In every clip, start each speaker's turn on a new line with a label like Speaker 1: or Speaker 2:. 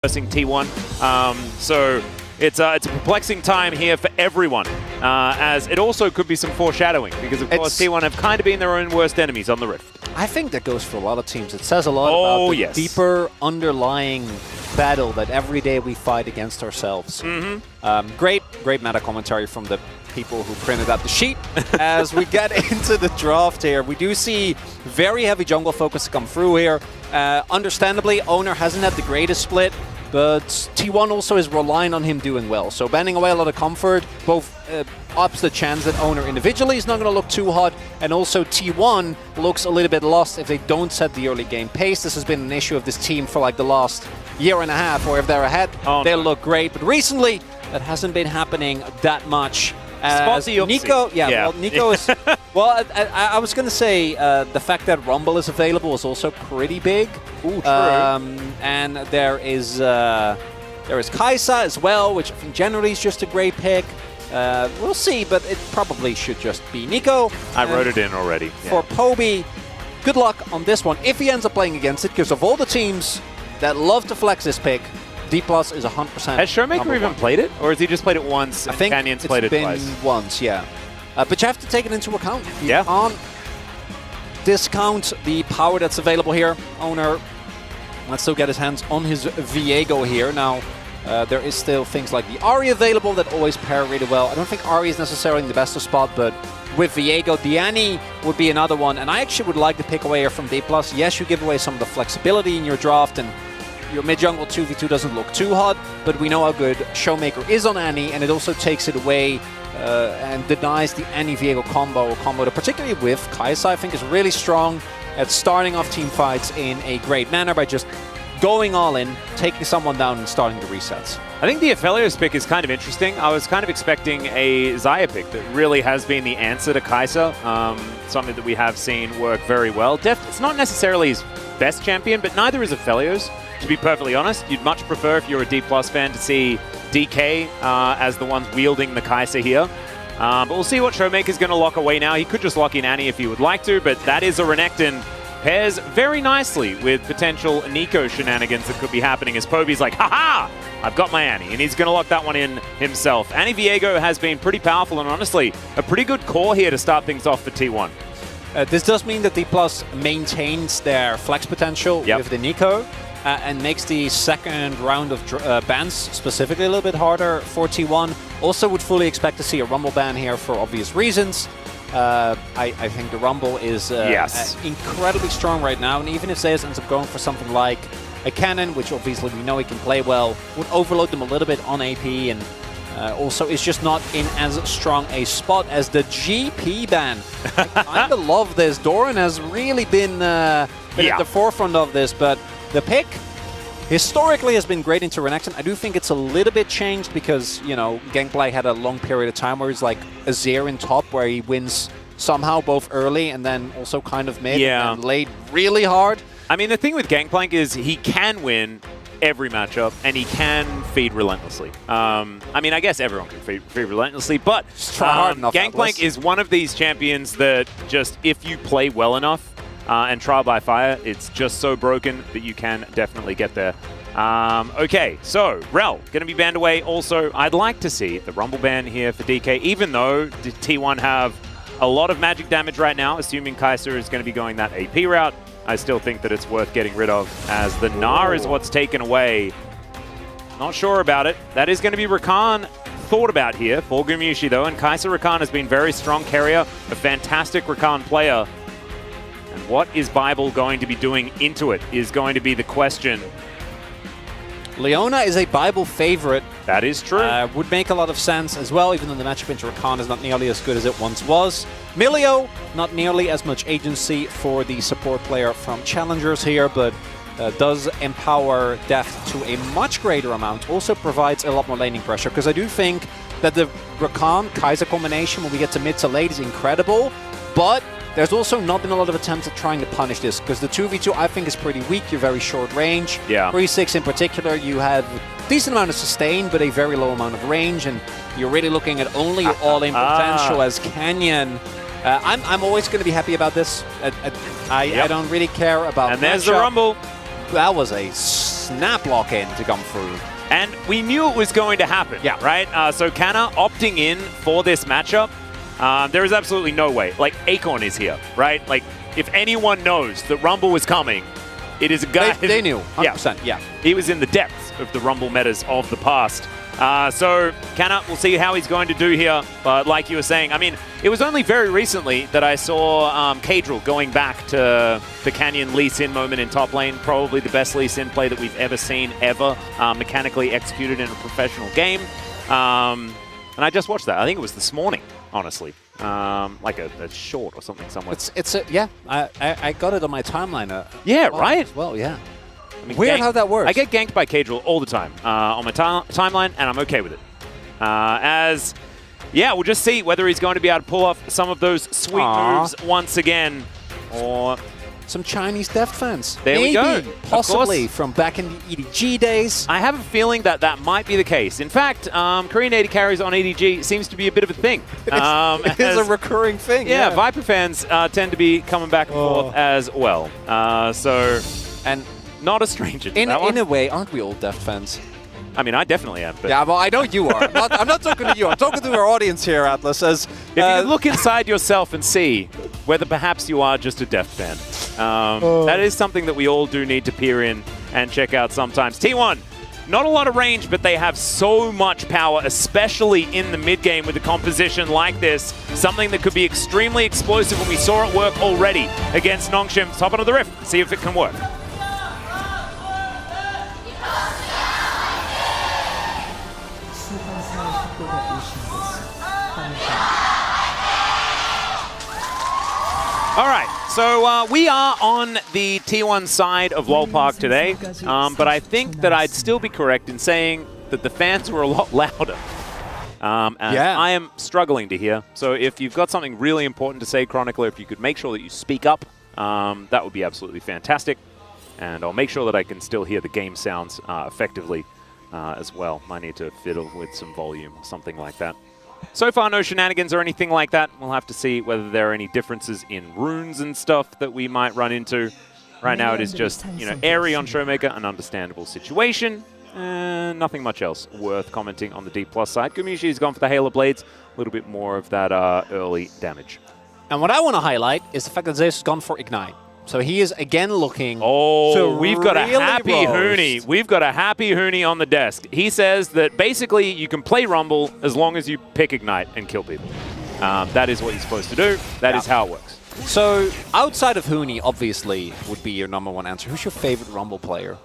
Speaker 1: versing T1. So it's a perplexing time here for everyone, as it also could be some foreshadowing, because of course T1 have kind of been their own worst enemies on the Rift.
Speaker 2: I think that goes for a lot of teams. It says a lot about the deeper underlying battle that every day we fight against ourselves. Great meta commentary from the people who printed out the sheet. As we get into the draft here, we do see very heavy jungle focus come through here. Understandably, Oner hasn't had the greatest split, but T1 also is relying on him doing well. So banning away a lot of comfort, both ups the chance that Oner individually is not going to look too hot, and also T1 looks a little bit lost if they don't set the early game pace. This has been an issue of this team for like the last year and a half, or if they're ahead, they'll look great. But recently, that hasn't been happening that much. Nico, well, Nico is... Well, I was going to say the fact that Rumble is available is also pretty big.
Speaker 1: Ooh, true.
Speaker 2: And there is Kai'Sa as well, which I think generally is just a great pick. We'll see, but it probably should just be Nico.
Speaker 1: I wrote it in already.
Speaker 2: For Poby, good luck on this one, if he ends up playing against it, because of all the teams that love to flex this pick, D+ is 100%.
Speaker 1: Has Showmaker even played it? Or has he just played it once and Canyon's played it twice?
Speaker 2: It's been once, yeah. But you have to take it into account. You can't discount the power that's available here. Oner, let's still get his hands on his Viego here. Now, there is still things like the Ahri available that always pair really well. I don't think Ahri is necessarily in the best of spot, but with Viego, Diani would be another one. And I actually would like to pick away here from D+. Yes, you give away some of the flexibility in your draft, and your mid-jungle 2v2 doesn't look too hot, but we know how good Showmaker is on Annie, and it also takes it away and denies the Annie-Viego combo that particularly with Kai'Sa, I think is really strong at starting off team fights in a great manner by just going all in, taking someone down and starting the resets.
Speaker 1: I think the Aphelios pick is kind of interesting. I was kind of expecting a Xayah pick that really has been the answer to Kai'Sa, something that we have seen work very well. It's not necessarily his best champion, but neither is Aphelios. To be perfectly honest, you'd much prefer, if you're a D+ fan, to see DK as the ones wielding the Kai'Sa here. But we'll see what Showmaker's going to lock away now. He could just lock in Annie if he would like to, but that is a Renekton. Pairs very nicely with potential Nico shenanigans that could be happening, as Poby's like, haha, I've got my Annie, and he's going to lock that one in himself. Annie-Viego has been pretty powerful and honestly a pretty good core here to start things off for T1.
Speaker 2: This does mean that D+ maintains their flex potential with the Nico. And makes the second round of bans specifically a little bit harder for T1. Also would fully expect to see a Rumble ban here for obvious reasons. I think the Rumble is incredibly strong right now, and even if Zeus ends up going for something like a Cannon, which obviously we know he can play well, would overload them a little bit on AP, and also is just not in as strong a spot as the GP ban. I kind of love this. Doran has really been at the forefront of this, but the pick historically has been great into Renekton. I do think it's a little bit changed because, you know, Gangplank had a long period of time where he's like a Azir in top, where he wins somehow both early and then also kind of mid and late really hard.
Speaker 1: I mean, the thing with Gangplank is he can win every matchup and he can feed relentlessly. I mean, I guess everyone can feed relentlessly, but Gangplank is one of these champions that just, if you play well enough, and Trial by Fire, it's just so broken that you can definitely get there. Okay, so Rel going to be banned away. Also, I'd like to see the Rumble ban here for DK, even though T1 have a lot of magic damage right now, assuming Kai'Sa is going to be going that AP route. I still think that it's worth getting rid of, as the Gnar is what's taken away. Not sure about it. That is going to be Rakan thought about here for Gumayusi, though, and Kai'Sa Rakan has been very strong. Keria, a fantastic Rakan player. And what is Bible going to be doing into it is going to be the question.
Speaker 2: Leona is a Bible favorite.
Speaker 1: That is true.
Speaker 2: Would make a lot of sense as well, even though the matchup into Rakan is not nearly as good as it once was. Milio, not nearly as much agency for the support player from Challengers here, but does empower Deft to a much greater amount. Also provides a lot more laning pressure, because I do think that the Rakan-Kai'Sa combination when we get to mid to late is incredible, but there's also not been a lot of attempts at trying to punish this, because the 2v2 I think is pretty weak. You're very short range. 3-6 in particular, you have a decent amount of sustain, but a very low amount of range, and you're really looking at only your all-in potential as Canyon. I'm always going to be happy about this. I don't really care about
Speaker 1: And there's the Rumble.
Speaker 2: That was a snap lock in to come through.
Speaker 1: And we knew it was going to happen, right? So Kana opting in for this matchup, there is absolutely no way. Like, Acorn is here, right? Like, if anyone knows that Rumble was coming, it is a guy...
Speaker 2: They knew, 100%, yeah.
Speaker 1: He was in the depths of the Rumble metas of the past. So Kana, we'll see how he's going to do here. But like you were saying, I mean, it was only very recently that I saw Kadril going back to the Canyon Lee Sin moment in top lane. Probably the best Lee Sin play that we've ever seen, ever. Mechanically executed in a professional game. And I just watched that. I think it was this morning, honestly. Like a short or something somewhere.
Speaker 2: Yeah, I got it on my timeline.
Speaker 1: Yeah, right?
Speaker 2: Well, yeah.
Speaker 1: I mean,
Speaker 2: weird how that works.
Speaker 1: I get ganked by Kadril all the time on my timeline, and I'm okay with it. We'll just see whether he's going to be able to pull off some of those sweet moves once again, or
Speaker 2: some Chinese Deft fans.
Speaker 1: There we go.
Speaker 2: Possibly from back in the EDG days.
Speaker 1: I have a feeling that that might be the case. In fact, Korean AD carries on EDG seems to be a bit of a thing.
Speaker 2: It is a recurring thing.
Speaker 1: Yeah, Viper fans tend to be coming back and forth as well. And not a stranger to that one.
Speaker 2: In a way, aren't we all Deft fans?
Speaker 1: I mean, I definitely am. But
Speaker 2: yeah, well, I know you are. I'm not talking to you. I'm talking to our audience here, Atlas. As
Speaker 1: if you could look inside yourself and see whether perhaps you are just a Deft fan. That is something that we all do need to peer in and check out sometimes. T1, not a lot of range, but they have so much power, especially in the mid-game with a composition like this. Something that could be extremely explosive, and we saw it work already against Nongshim. Top onto the Rift, see if it can work. All right, so we are on the T1 side of LoL Park today, but I think that I'd still be correct in saying that the fans were a lot louder. I am struggling to hear, so if you've got something really important to say, Chronicler, if you could make sure that you speak up, that would be absolutely fantastic. And I'll make sure that I can still hear the game sounds effectively as well. Might need to fiddle with some volume or something like that. So far, no shenanigans or anything like that. We'll have to see whether there are any differences in runes and stuff that we might run into. Right now, it is just, airy on Showmaker, an understandable situation. Nothing much else worth commenting on the D+ side. Gumayusi has gone for the Halo Blades, a little bit more of that early damage.
Speaker 2: And what I want to highlight is the fact that Zeus has gone for Ignite. So he is again looking
Speaker 1: we've got a happy Huni. We've got a happy Huni on the desk. He says that basically you can play Rumble as long as you pick Ignite and kill people. That is what you're supposed to do. That is how it works.
Speaker 2: So outside of Huni, obviously, would be your #1 answer. Who's your favorite Rumble player?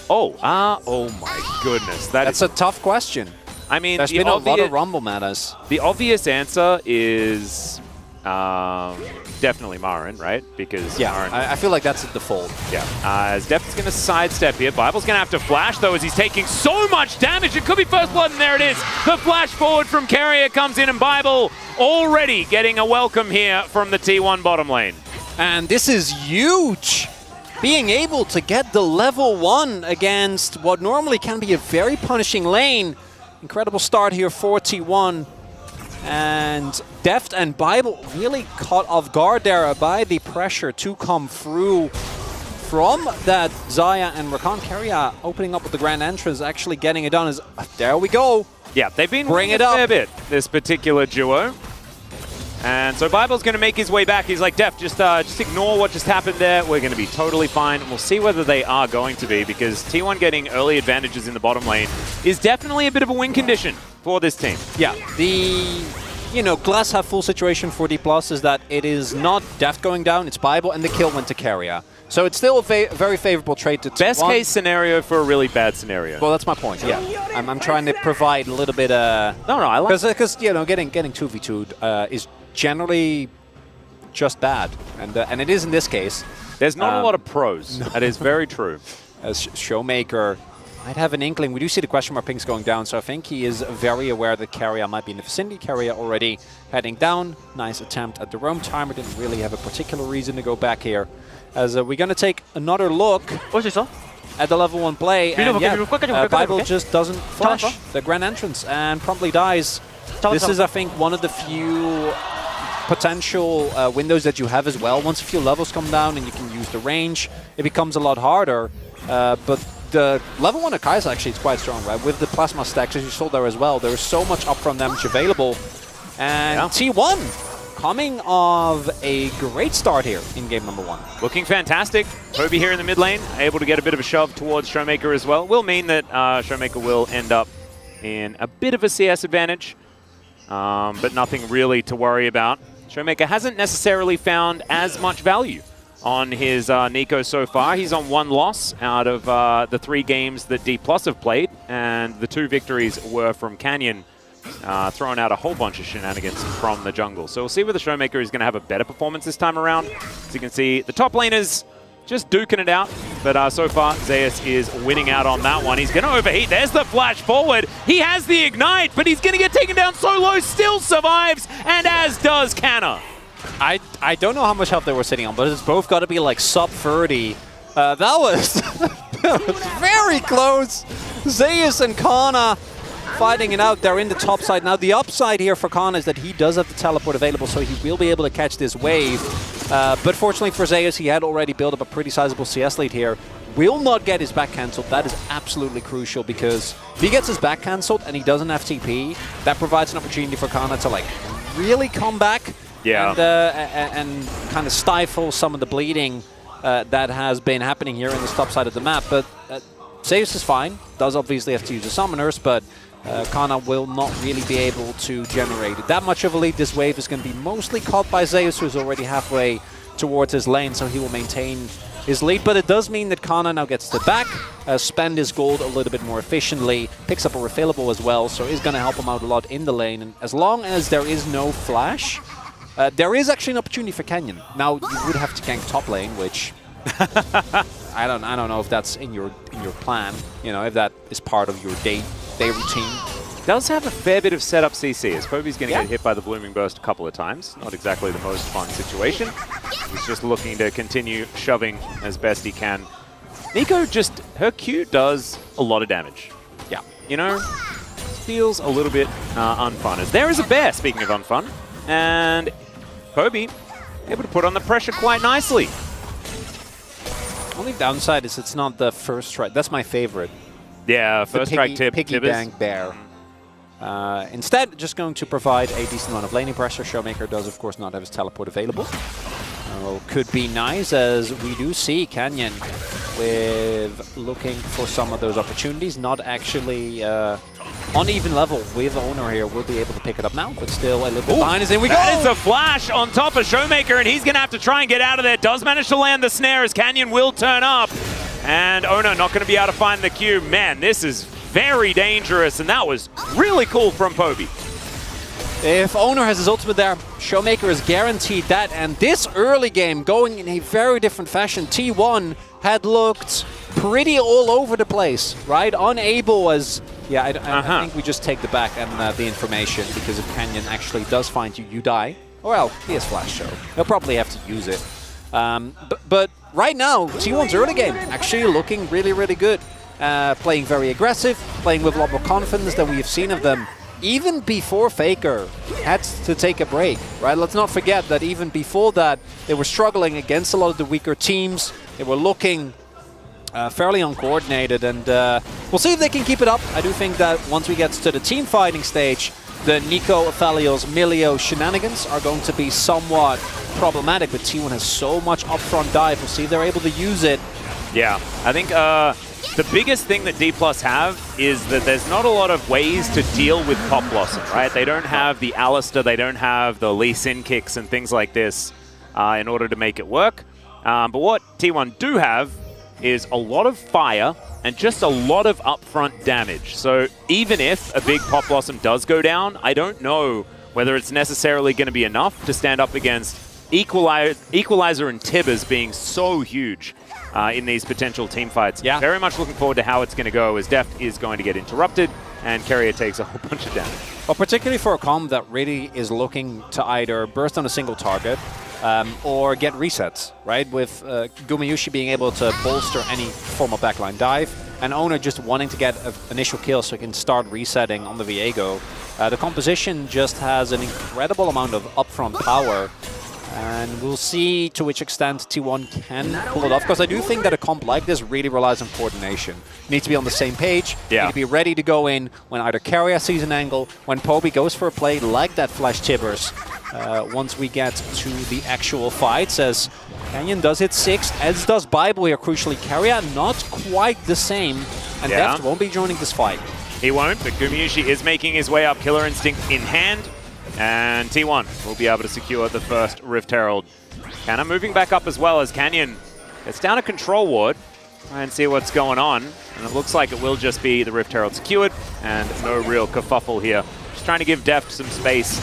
Speaker 1: Oh my goodness.
Speaker 2: That's a tough question.
Speaker 1: I mean,
Speaker 2: there's been a lot of Rumble metas.
Speaker 1: The obvious answer is definitely Marin, right? Because Marin,
Speaker 2: I feel like that's the default.
Speaker 1: Yeah. As Deft is going to sidestep here. Bible's going to have to flash, though, as he's taking so much damage. It could be first blood, and there it is. The flash forward from Keria comes in, and Bible already getting a welcome here from the T1 bottom lane.
Speaker 2: And this is huge. Being able to get the level 1 against what normally can be a very punishing lane. Incredible start here for T1. And Deft and Bible really caught off guard there by the pressure to come through from that Xayah and Rakan. Keria opening up with the grand entrance, actually getting it done. There we go.
Speaker 1: Yeah, they've been bringing it up a fair bit, this particular duo. And so Bible's going to make his way back. He's like, Deft, just ignore what just happened there. We're going to be totally fine. And we'll see whether they are going to be, because T1 getting early advantages in the bottom lane is definitely a bit of a win condition for this team.
Speaker 2: Yeah, the glass half full situation for D+ is that it is not Deft going down, it's Bible, and the kill went to Keria. So it's still a very favorable trade to T1.
Speaker 1: Best case scenario for a really bad scenario.
Speaker 2: Well, that's my point, yeah. I'm trying to provide a little bit
Speaker 1: No, I like
Speaker 2: because getting 2v2'd is generally just bad. And it is in this case.
Speaker 1: There's not a lot of pros. No. That is very true.
Speaker 2: As Showmaker might have an inkling. We do see the question mark pings going down, so I think he is very aware that Keria might be in the vicinity. Keria already heading down. Nice attempt at the roam timer. Didn't really have a particular reason to go back here. As we're going to take another look at the level 1 play. And Bible just doesn't flash the grand entrance and promptly dies. This is, I think, one of the few potential windows that you have as well. Once a few levels come down and you can use the range, it becomes a lot harder. But the level 1 Akai actually is quite strong, right? With the plasma stacks, as you saw there as well, there's so much upfront damage available. And T1 coming of a great start here in game number 1.
Speaker 1: Looking fantastic. Poby here in the mid lane, able to get a bit of a shove towards Showmaker as well. Will mean that Showmaker will end up in a bit of a CS advantage, but nothing really to worry about. Showmaker hasn't necessarily found as much value on his Nico so far. He's on 1 loss out of the 3 games that D+ have played, and the 2 victories were from Canyon, throwing out a whole bunch of shenanigans from the jungle. So we'll see whether Showmaker is going to have a better performance this time around. As you can see, the top laners just duking it out, but so far Zeus is winning out on that one. He's going to overheat. There's the flash forward. He has the ignite, but he's going to get taken down so low, still survives, and as does Kana.
Speaker 2: I don't know how much health they were sitting on, but it's both got to be like sub 30. That was very close. Zeus and Kana fighting it out. They're in the top side. Now the upside here for Kana is that he does have the teleport available, so he will be able to catch this wave. But fortunately for Zeus, he had already built up a pretty sizable CS lead here. Will not get his back cancelled. That is absolutely crucial, because if he gets his back cancelled and he doesn't have TP, that provides an opportunity for Kana to like really come back.
Speaker 1: Yeah.
Speaker 2: And kind of stifle some of the bleeding that has been happening here in this top side of the map. But Zeus is fine. Does obviously have to use the summoners, but Kana will not really be able to generate that much of a lead. This wave is going to be mostly caught by Zeus, who's already halfway towards his lane, so he will maintain his lead. But it does mean that Kana now gets to back, spend his gold a little bit more efficiently, picks up a refillable as well, so it's going to help him out a lot in the lane. And as long as there is no flash, there is actually an opportunity for Canyon. Now you would have to gank top lane, which I don't know if that's in your plan. You know, if that is part of your day routine.
Speaker 1: Does have a fair bit of setup CC, as Poby's going to get hit by the Blooming Burst a couple of times. Not exactly the most fun situation. He's just looking to continue shoving as best he can. Nico just, her Q does a lot of damage.
Speaker 2: Yeah.
Speaker 1: You know, feels a little bit unfun. As there is a bear, speaking of unfun, and Poby able to put on the pressure quite nicely.
Speaker 2: Only downside is it's not the first strike. That's my favorite.
Speaker 1: Yeah, first strike tip.
Speaker 2: Piggy bank bear. Instead, just going to provide a decent amount of laning pressure. Showmaker does, of course, not have his teleport available. Could be nice, as we do see Canyon with looking for some of those opportunities. Not actually on even level with Oner here. Will be able to pick it up now, but still a little bit behind us. In we go!
Speaker 1: That is a flash on top of Showmaker, and he's going to have to try and get out of there. Does manage to land the snare, as Canyon will turn up. And Oner not going to be able to find the Q. Man, this is very dangerous, and that was really cool from Poby.
Speaker 2: If Oner has his ultimate there, Showmaker is guaranteed that. And this early game going in a very different fashion. T1 had looked pretty all over the place, right? Unable as... Yeah, I think we just take the back and the information, because if Canyon actually does find you, you die. Well, he has flash, so he'll probably have to use it. But right now, T1's early game actually looking really, really good. Playing very aggressive, playing with a lot more confidence than we have seen of them. Even before Faker had to take a break, right? Let's not forget that even before that, they were struggling against a lot of the weaker teams. They were looking fairly uncoordinated, and we'll see if they can keep it up. I do think that once we get to the team fighting stage, the Nico, Aphelios, Milio shenanigans are going to be somewhat problematic, but T1 has so much upfront dive. We'll see if they're able to use it.
Speaker 1: Yeah, I think the biggest thing that D+ have is that there's not a lot of ways to deal with Pop Blossom, right? They don't have the Alistair, they don't have the Lee Sin kicks and things like this in order to make it work. But what T1 do have is a lot of fire and just a lot of upfront damage. So even if a big Pop Blossom does go down, I don't know whether it's necessarily going to be enough to stand up against Equalizer and Tibbers being so huge in these potential team fights.
Speaker 2: Yeah.
Speaker 1: Very much looking forward to how it's going to go, as Deft is going to get interrupted and Keria takes a whole bunch of damage.
Speaker 2: Well, particularly for a comp that really is looking to either burst on a single target or get resets, right? With Gumayusi being able to bolster any form of backline dive, and Oner just wanting to get an initial kill so he can start resetting on the Viego. The composition just has an incredible amount of upfront power. And we'll see to which extent T1 can pull it off, because I do think that a comp like this really relies on coordination. You need to be on the same page, you need to be ready to go in when either Keria sees an angle, when Poby goes for a play like that Flash Tibbers. Once we get to the actual fights, as Canyon does hit 6th, as does Bible here, crucially. Keria not quite the same, and Deft won't be joining this fight.
Speaker 1: He won't, but Gumayusi is making his way up, Killer Instinct in hand. And T1 will be able to secure the first Rift Herald. Canna moving back up as well as Canyon gets down a control ward. Try and see what's going on. And it looks like it will just be the Rift Herald secured and no real kerfuffle here. Just trying to give Deft some space,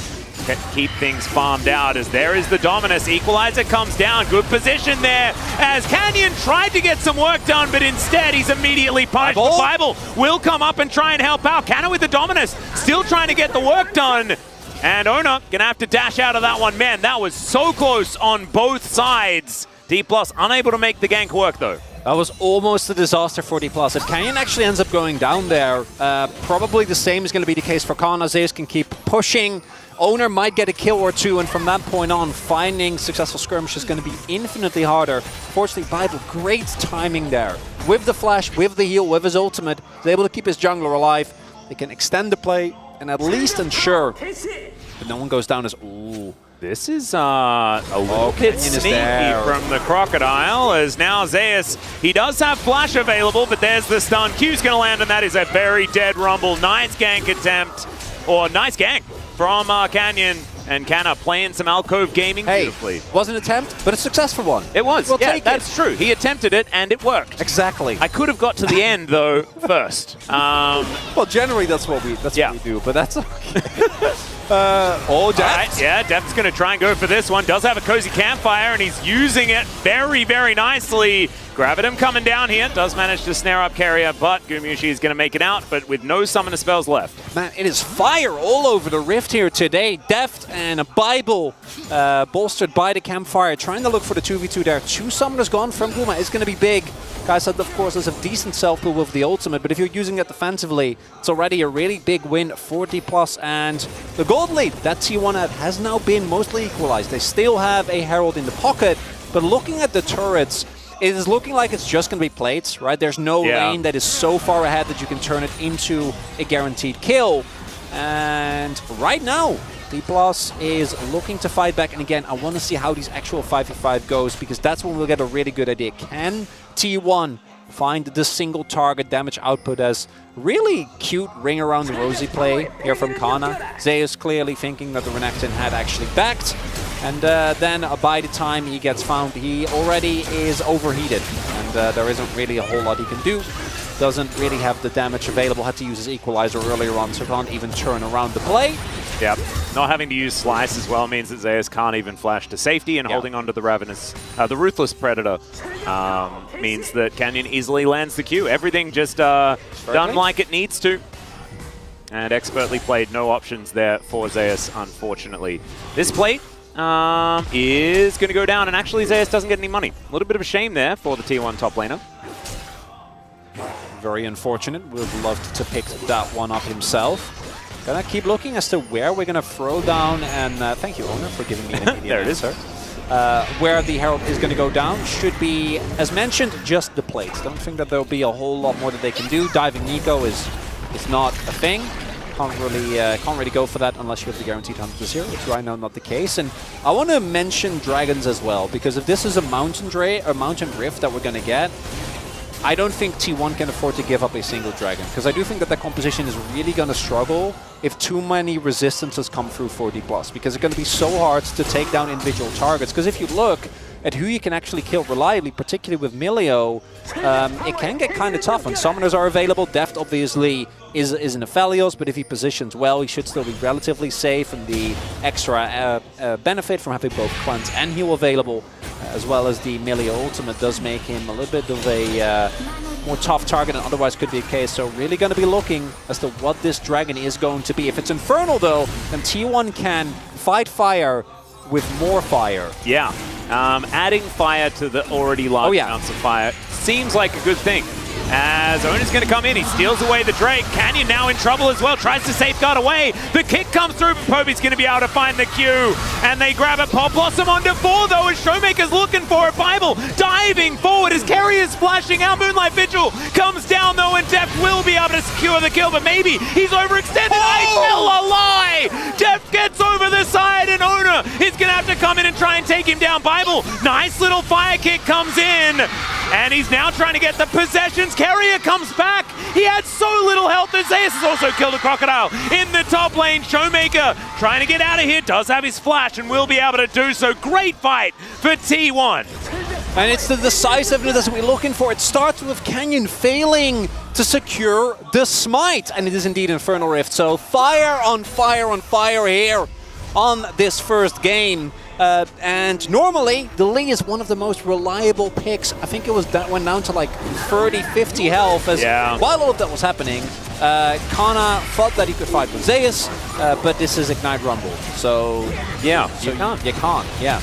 Speaker 1: keep things farmed out as there is the Dominus. Equalizer comes down, good position there as Canyon tried to get some work done, but instead he's immediately punished. Bible will come up and try and help out. Canna with the Dominus, still trying to get the work done. And Oner gonna have to dash out of that one. Man, that was so close on both sides. D+ unable to make the gank work though.
Speaker 2: That was almost a disaster for D+. If Canyon actually ends up going down there, probably the same is going to be the case for Kana. Zeus can keep pushing. Oner might get a kill or two, and from that point on, finding successful skirmish is going to be infinitely harder. Fortunately, Bible, great timing there. With the flash, with the heal, with his ultimate, he's able to keep his jungler alive. They can extend the play and at least ensure that no one goes down as, ooh.
Speaker 1: This is a little bit sneaky from the Crocodile, as now Zeus, he does have flash available, but there's the stun. Q's going to land, and that is a very dead Rumble. Nice gank attempt, or nice gank from Canyon. And Canna playing some alcove gaming beautifully.
Speaker 2: Was an attempt, but a successful one.
Speaker 1: It was, yeah, that's true. He attempted it, and it worked.
Speaker 2: Exactly.
Speaker 1: I could have got to the end, though, first.
Speaker 2: Well, generally that's what we do, but that's okay. Deft.
Speaker 1: Right, yeah, Deft's going to try and go for this one. Does have a cozy campfire, and he's using it very, very nicely. Gravitum coming down here. Does manage to snare up Keria, but Gumayusi is going to make it out, but with no summoner spells left.
Speaker 2: Man, it is fire all over the Rift here today. Deft and a Bible bolstered by the campfire, trying to look for the 2v2 there. 2 summoners gone from Guma is going to be big. Guys, of course, there's a decent self-pull with the ultimate, but if you're using it defensively, it's already a really big win for D+. And the gold lead that T1 had has now been mostly equalized. They still have a Herald in the pocket, but looking at the turrets, it is looking like it's just going to be plates, right? There's no lane that is so far ahead that you can turn it into a guaranteed kill. And right now, D+ is looking to fight back. And again, I want to see how these actual 5v5 goes, because that's when we'll get a really good idea. Can T1 find the single target damage output? As really cute ring around the rosy play here from Kana. Zeus clearly thinking that the Renekton had actually backed. And then by the time he gets found, he already is overheated. And there isn't really a whole lot he can do. Doesn't really have the damage available. Had to use his equalizer earlier on, so can't even turn around the play.
Speaker 1: Yep. Not having to use Slice as well means that Zeus can't even flash to safety, and holding onto the Ravenous, the Ruthless Predator means that Canyon easily lands the Q. Everything just done like it needs to. And expertly played, no options there for Zeus, unfortunately. This plate is going to go down, and actually Zeus doesn't get any money. A little bit of a shame there for the T1 top laner.
Speaker 2: Very unfortunate. Would have loved to pick that one up himself. Gonna keep looking as to where we're gonna throw down, and thank you, Oner, for giving me an immediate
Speaker 1: there it is, sir.
Speaker 2: Where the Herald is gonna go down should be, as mentioned, just the plates. Don't think that there'll be a whole lot more that they can do. Diving Nico is not a thing. Can't really go for that unless you have the guaranteed 100-0, which right now not the case. And I want to mention dragons as well, because if this is a mountain rift that we're gonna get, I don't think T1 can afford to give up a single dragon, because I do think that the composition is really going to struggle if too many resistances come through for D+, because it's going to be so hard to take down individual targets. Because if you look at who you can actually kill reliably, particularly with Milio, it can get kind of tough when summoners are available. Deft obviously is in Aphelios, but if he positions well, he should still be relatively safe, and the extra benefit from having both cleanse and heal available, as well as the Milio ultimate, does make him a little bit of a more tough target than otherwise could be the case. So really going to be looking as to what this dragon is going to be. If it's Infernal though, then T1 can fight fire with more fire.
Speaker 1: Yeah, adding fire to the already large amounts of fire seems like a good thing. As Oner's going to come in, he steals away the Drake. Canyon now in trouble as well, tries to safeguard away. The kick comes through, but Poby's going to be able to find the Q. And they grab it. Pop Blossom onto 4 though, as Showmaker's looking for it. Bible diving forward as Keria's flashing out. Moonlight Vigil comes down though, and Deft will be able to secure the kill, but maybe he's overextended. I tell a lie! Deft gets over the side, and Oner is going to have to come in and try and take him down. Bible, nice little fire kick comes in. And he's now trying to get the possessions. Keria comes back. He had so little health. And Zeus has also killed a Crocodile in the top lane. Showmaker trying to get out of here. Does have his flash and will be able to do so. Great fight for T1.
Speaker 2: And it's the decisiveness that we're looking for. It starts with Canyon failing to secure the smite. And it is indeed Infernal Rift. So fire on fire on fire here on this first game. And normally, the Lee is one of the most reliable picks. I think it was went down to like 30, 50 health. As while all of that was happening, Kana thought that he could fight with Zeus, but this is Ignite Rumble. So yeah, so you can't. Yeah,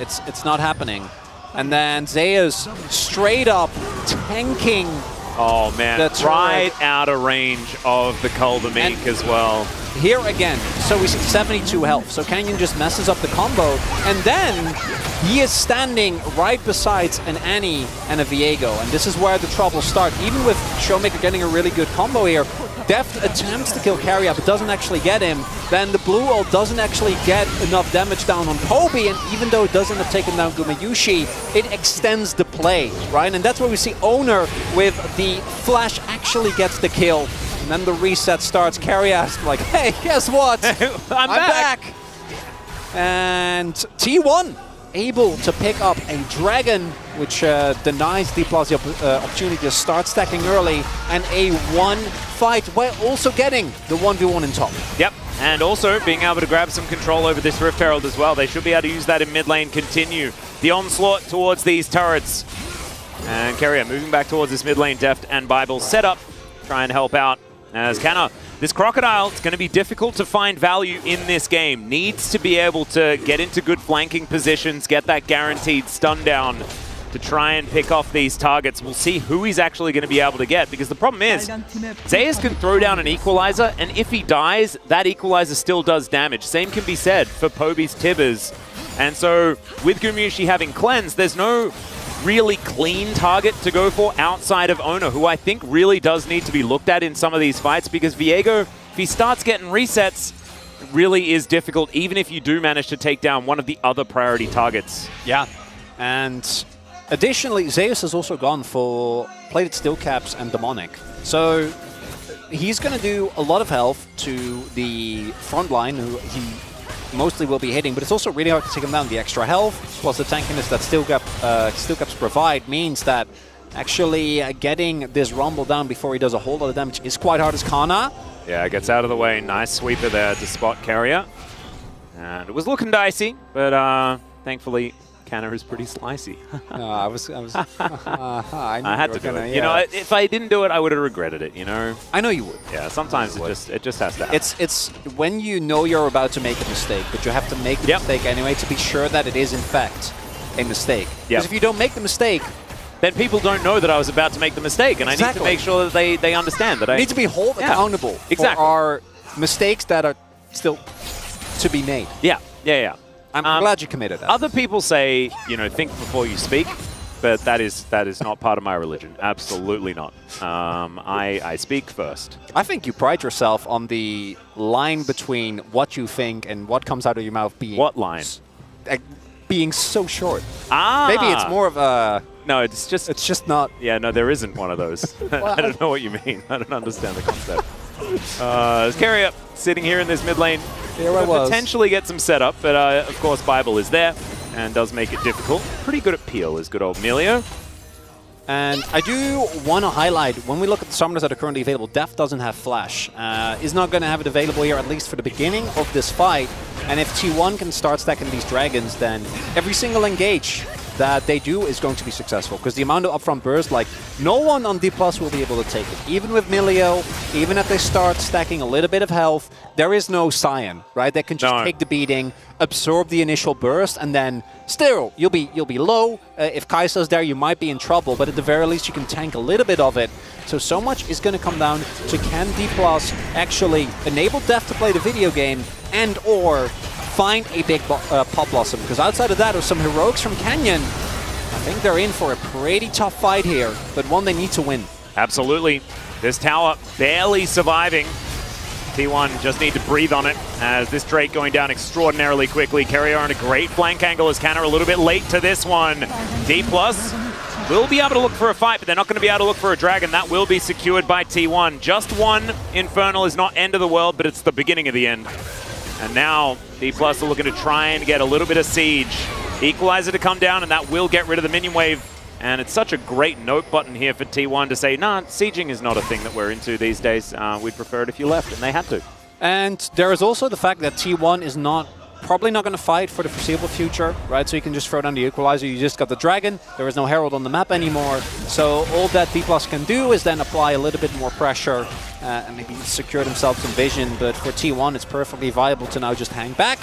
Speaker 2: it's not happening. And then Zeus straight up tanking.
Speaker 1: Oh man, right out of range of the Kuldameek as well.
Speaker 2: Here again, so he's 72 health, so Canyon just messes up the combo, and then he is standing right beside an Annie and a Viego, and this is where the troubles start. Even with Showmaker getting a really good combo here, Deft attempts to kill Keria but doesn't actually get him. Then the blue ult doesn't actually get enough damage down on Poby, and even though it doesn't have taken down Gumayusi, it extends the play, right? And that's where we see Oner with the flash actually gets the kill. And then the reset starts. Keria's like, hey, guess what? I'm back. And T1 able to pick up a dragon, which denies D+ the opportunity to start stacking early, and a 1 fight while also getting the 1v1 in top.
Speaker 1: Yep, and also being able to grab some control over this Rift Herald as well. They should be able to use that in mid lane, continue the onslaught towards these turrets. And Keria moving back towards this mid lane. Deft and Bible set up, try and help out. As Kana, this Crocodile, it's going to be difficult to find value in this game. Needs to be able to get into good flanking positions, get that guaranteed stun down to try and pick off these targets. We'll see who he's actually going to be able to get, because the problem is, Zeus can throw down an Equalizer, and if he dies, that Equalizer still does damage. Same can be said for Poby's Tibbers. And so, with Gumayusi having cleanse, there's no really clean target to go for outside of Oner, who I think really does need to be looked at in some of these fights, because Viego, if he starts getting resets, it really is difficult, even if you do manage to take down one of the other priority targets.
Speaker 2: Yeah, and additionally, Zeus has also gone for Plated Steel Caps and Demonic. So he's going to do a lot of health to the front line, who he mostly will be hitting, but it's also really hard to take him down. The extra health, plus the tankiness that Steel Caps provide, means that actually getting this Rumble down before he does a whole lot of damage is quite hard as Kana.
Speaker 1: Yeah, gets out of the way. Nice sweeper there to spot Keria. And it was looking dicey, but thankfully Kana is pretty slicey.
Speaker 2: I
Speaker 1: had to do it. You know, if I didn't do it, I would have regretted it, you know?
Speaker 2: I know you would.
Speaker 1: Yeah, sometimes it just has to happen.
Speaker 2: It's when you know you're about to make a mistake, but you have to make the mistake anyway to be sure that it is in fact a mistake. Because if you don't make the mistake,
Speaker 1: then people don't know that I was about to make the mistake, and I need to make sure that they understand that I
Speaker 2: need to be held accountable for our mistakes that are still to be made.
Speaker 1: Yeah.
Speaker 2: I'm glad you committed that.
Speaker 1: Other people say, you know, think before you speak, but that is not part of my religion. Absolutely not. I speak first.
Speaker 2: I think you pride yourself on the line between what you think and what comes out of your mouth being...
Speaker 1: What line?
Speaker 2: Being so short.
Speaker 1: Maybe
Speaker 2: it's more of a...
Speaker 1: No, it's just
Speaker 2: not...
Speaker 1: Yeah, no, there isn't one of those. I don't know what you mean. I don't understand the concept. Keria sitting here in this mid lane. Potentially get some setup, but of course Bible is there and does make it difficult. Pretty good at peel is good old Melio.
Speaker 2: And I do want to highlight, when we look at the summoners that are currently available, Deft doesn't have Flash. Is not going to have it available here, at least for the beginning of this fight. And if T1 can start stacking these dragons, then every single engage that they do is going to be successful. Because the amount of upfront burst, like, no one on D+ will be able to take it. Even with Melio, even if they start stacking a little bit of health, there is no Sion, right? They can just take the beating, absorb the initial burst, and then still you'll be low. If Kai'Sa's there, you might be in trouble, but at the very least you can tank a little bit of it. So much is going to come down to can D+ actually enable Deft to play the video game and or find a big pop blossom, because outside of that, with some heroics from Canyon, I think they're in for a pretty tough fight here, but one they need to win.
Speaker 1: Absolutely. This tower barely surviving. T1 just need to breathe on it as this Drake going down extraordinarily quickly. Keria on a great flank angle as Canner a little bit late to this one. D+ will be able to look for a fight, but they're not going to be able to look for a dragon. That will be secured by T1. Just one Infernal is not end of the world, but it's the beginning of the end. And now D+ are looking to try and get a little bit of siege. Equalizer to come down, and that will get rid of the minion wave. And it's such a great note button here for T1 to say, nah, sieging is not a thing that we're into these days. We'd prefer it if you left, and they had to.
Speaker 2: And there is also the fact that T1 is probably not going to fight for the foreseeable future, right? So you can just throw down the Equalizer. You just got the Dragon. There is no Herald on the map anymore. So all that D+ can do is then apply a little bit more pressure and maybe secure themselves some vision. But for T1, it's perfectly viable to now just hang back,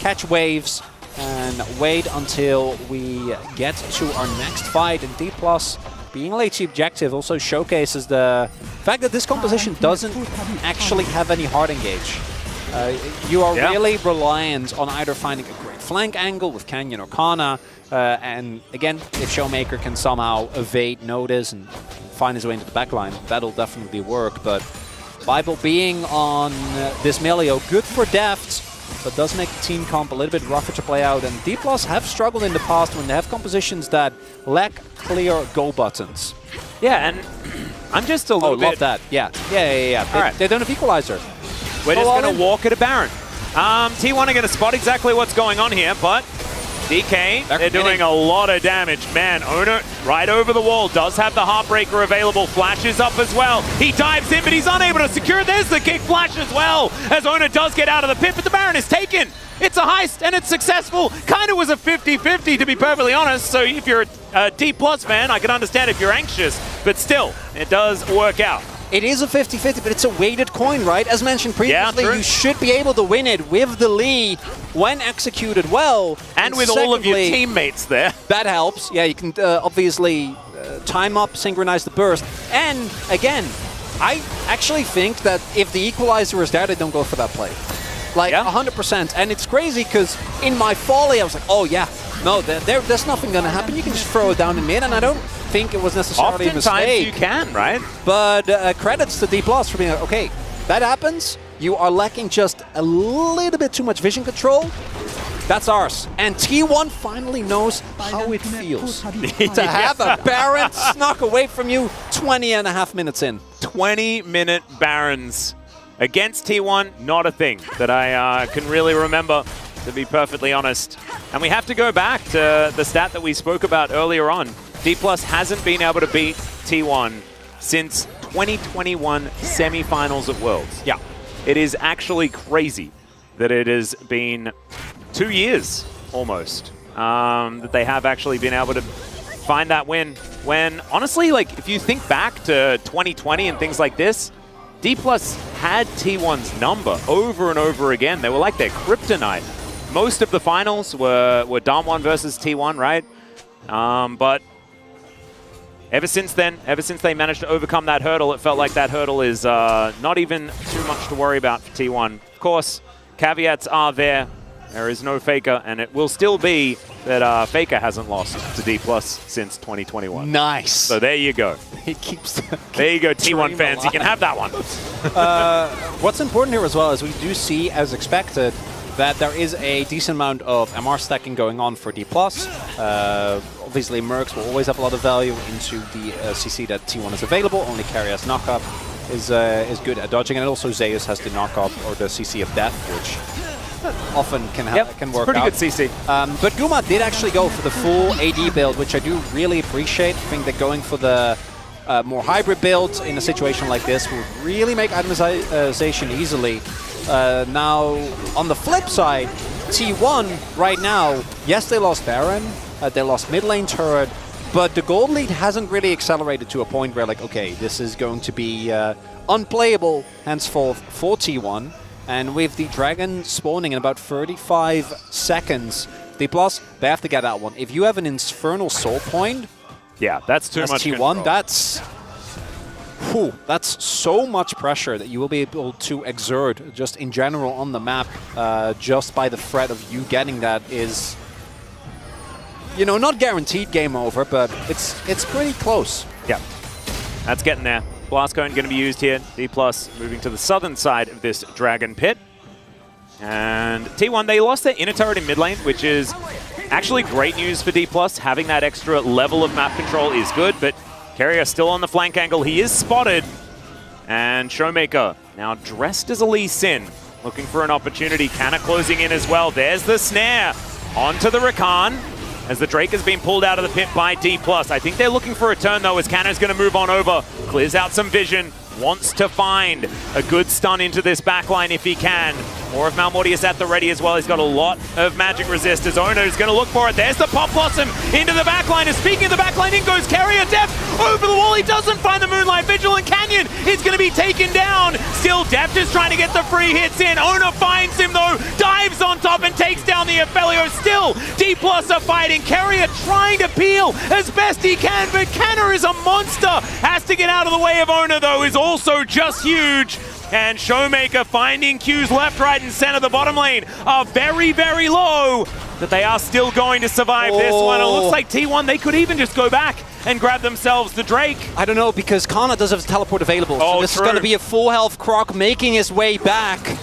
Speaker 2: catch waves, and wait until we get to our next fight. And D+, being late to objective, also showcases the fact that this composition doesn't actually have any hard engage. You are really reliant on either finding a great flank angle with Canyon or Kana, and again, if Showmaker can somehow evade notice and find his way into the backline, that'll definitely work. But Bible being on this Melio, good for Deft, but does make the team comp a little bit rougher to play out. And D+ have struggled in the past when they have compositions that lack clear go buttons.
Speaker 1: Yeah, and I'm just a little bit...
Speaker 2: love that. Yeah. They don't have Equalizer.
Speaker 1: We're just going to walk at a Baron. T1 are going to spot exactly what's going on here, but DK, they're doing a lot of damage. Man, Oner right over the wall, does have the Heartbreaker available, flashes up as well. He dives in, but he's unable to secure. There's the kick flash as well, as Oner does get out of the pit, but the Baron is taken. It's a heist, and it's successful. Kind of was a 50-50, to be perfectly honest, so if you're a D+ fan, I can understand if you're anxious, but still, it does work out.
Speaker 2: It is a 50-50, but it's a weighted coin, right? As mentioned previously, you should be able to win it with the lead when executed well.
Speaker 1: And with all of your teammates there.
Speaker 2: That helps. Yeah, you can obviously time up, synchronize the burst. And again, I actually think that if the Equalizer is there, they don't go for that play. Like 100%. And it's crazy because in my folly, I was like, oh yeah, no, there's nothing going to happen. You can just throw it down in mid, and I don't think it was necessarily a mistake.
Speaker 1: Oftentimes you can, right?
Speaker 2: But credits to D+ for being like, okay, that happens. You are lacking just a little bit too much vision control. That's ours. And T1 finally knows how it feels to have a Baron snuck away from you 20.5 minutes in.
Speaker 1: 20-minute Barons against T1, not a thing that I can really remember, to be perfectly honest. And we have to go back to the stat that we spoke about earlier on. D+ hasn't been able to beat T1 since 2021 semifinals at Worlds.
Speaker 2: Yeah.
Speaker 1: It is actually crazy that it has been 2 years almost that they have actually been able to find that win. When, honestly, like, if you think back to 2020 and things like this, D+ had T1's number over and over again. They were like their kryptonite. Most of the finals were Dam1 versus T1, right? But ever since then, ever since they managed to overcome that hurdle, it felt like that hurdle is not even too much to worry about for T1. Of course, caveats are there. There is no Faker, and it will still be that Faker hasn't lost to D+ since 2021.
Speaker 2: Nice.
Speaker 1: So there you go.
Speaker 2: He keeps
Speaker 1: there you go, T1 fans. You can have that one.
Speaker 2: What's important here as well is we do see, as expected, that there is a decent amount of MR stacking going on for D+. Obviously, Mercs will always have a lot of value into the CC that T1 is available. Only Keria's knockup is good at dodging, and also Zeus has the knockup or the CC of death, which often can work
Speaker 1: pretty
Speaker 2: out.
Speaker 1: Good CC.
Speaker 2: But Guma did actually go for the full AD build, which I do really appreciate. I think that going for the more hybrid build in a situation like this would really make itemization easily. Now, on the flip side, T1 right now, yes, they lost Baron, they lost mid lane turret, but the gold lead hasn't really accelerated to a point where, like, okay, this is going to be unplayable henceforth for T1. And with the dragon spawning in about 35 seconds, D+, they have to get that one. If you have an Infernal Soul Point,
Speaker 1: yeah, that's too much
Speaker 2: T1,
Speaker 1: control.
Speaker 2: That's so much pressure that you will be able to exert just in general on the map, just by the threat of you getting that is, you know, not guaranteed game over, but it's pretty close.
Speaker 1: Yeah, that's getting there. Blast Cone going to be used here. D+ moving to the southern side of this Dragon Pit. And T1, they lost their inner turret in mid lane, which is actually great news for D+. Having that extra level of map control is good, but Keria still on the flank angle. He is spotted. And Showmaker now dressed as a Lee Sin, looking for an opportunity. Canna closing in as well. There's the snare. Onto the Rakan as the Drake has been pulled out of the pit by D+. I think they're looking for a turn though, as Canna's going to move on over. Clears out some vision. Wants to find a good stun into this backline if he can. More of Malmortius at the ready as well. He's got a lot of magic resist as Oner is going to look for it. There's the Pop Blossom into the backline. And speaking of the backline, in goes Keria. Deft over the wall. He doesn't find the Moonlight Vigil, and Canyon is going to be taken down. Still, Deft is trying to get the free hits in. Oner finds him though, dives on top and takes down the Ophelio. Still, D+ are fighting. Keria trying to peel as best he can, but Canna is a monster. Has to get out of the way of Oner though, is also just huge. And Showmaker finding Q's left, right, and center. The bottom lane are very, very low, but they are still going to survive this one. It looks like T1, they could even just go back and grab themselves the Drake.
Speaker 2: I don't know, because Kana does have his teleport available. So this is going to be a full health Croc making his way back.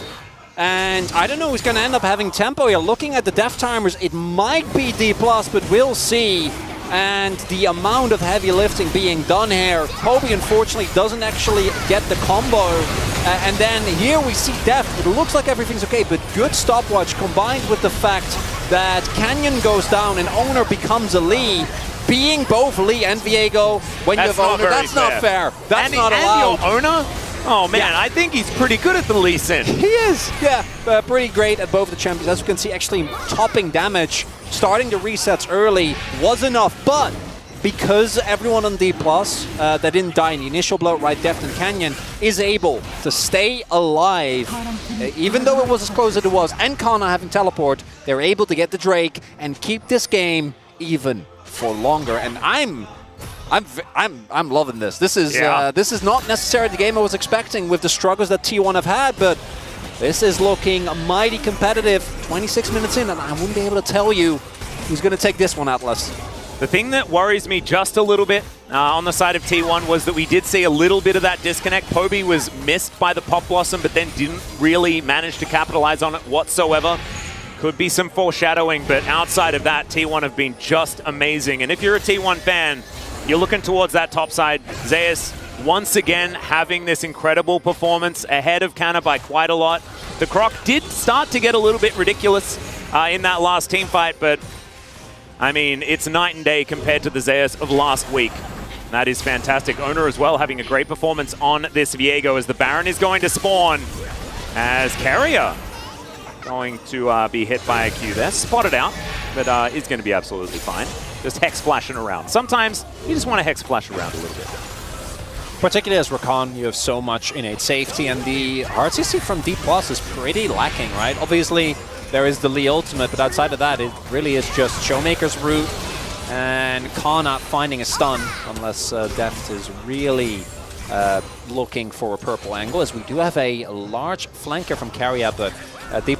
Speaker 2: And I don't know who's going to end up having tempo here. Looking at the death timers, it might be D+, but we'll see. And the amount of heavy lifting being done here, Poby unfortunately doesn't actually get the combo. And then here we see Deft. It looks like everything's okay, but good stopwatch combined with the fact that Canyon goes down and Oner becomes a Lee. Being both Lee and Viego, when you have Oner, that's not fair. That's not allowed.
Speaker 1: And Oner? Oh man, yeah. I think he's pretty good at the Lee Sin.
Speaker 2: He is, yeah. Pretty great at both the champions. As you can see, actually topping damage, starting the resets early was enough, but because everyone on D+, that didn't die in the initial blow, right, Deft and Canyon, is able to stay alive, even though it was as close as it was, and Kana having teleport, they're able to get the Drake and keep this game even for longer. And I'm loving this. This is not necessarily the game I was expecting with the struggles that T1 have had, but this is looking mighty competitive. 26 minutes in, and I wouldn't be able to tell you who's going to take this one, Atlas.
Speaker 1: The thing that worries me just a little bit on the side of T1 was that we did see a little bit of that disconnect. Poby was missed by the Pop Blossom, but then didn't really manage to capitalize on it whatsoever. Could be some foreshadowing, but outside of that, T1 have been just amazing. And if you're a T1 fan, you're looking towards that top side. Zeus, once again, having this incredible performance ahead of Canna by quite a lot. The Croc did start to get a little bit ridiculous in that last team fight, but I mean, it's night and day compared to the Zeus of last week. That is fantastic. Oner as well having a great performance on this Viego as the Baron is going to spawn. As Keria going to be hit by a Q there. Spotted out, but is going to be absolutely fine. Just Hex flashing around. Sometimes you just want to Hex flash around a little bit.
Speaker 2: Particularly as Rakan, you have so much innate safety, and the RCC from D+ is pretty lacking, right? Obviously, there is the Lee ultimate, but outside of that, it really is just Showmaker's route and Kana finding a stun, unless Deft is really looking for a purple angle, as we do have a large flanker from Keria, but D+